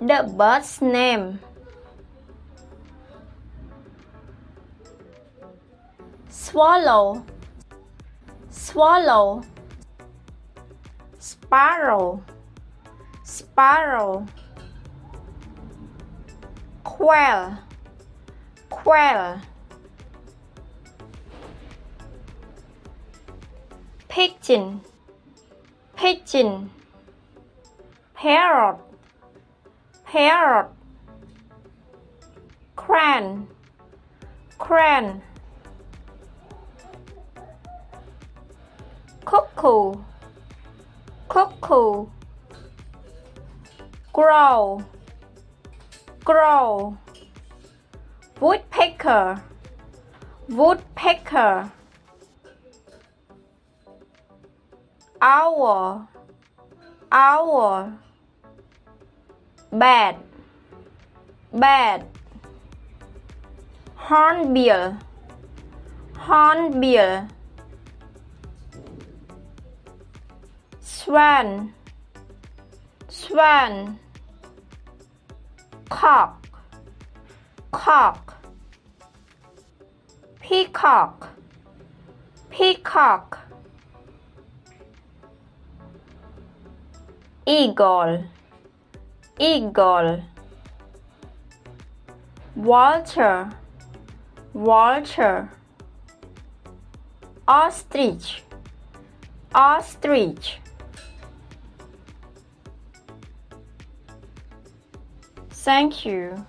The bird's name. Swallow, swallow. Sparrow, sparrow. Quail, quail. Pigeon, pigeon. Parrot, parrot. Crane, crane. Cuckoo, cuckoo. Crow, crow. Woodpecker, woodpecker. Owl, owl. Bat, bat. Hornbill, hornbill. Swan, swan. Cock, cock. Peacock, peacock. Eagle, eagle. Vulture, vulture. Ostrich, ostrich. Thank you.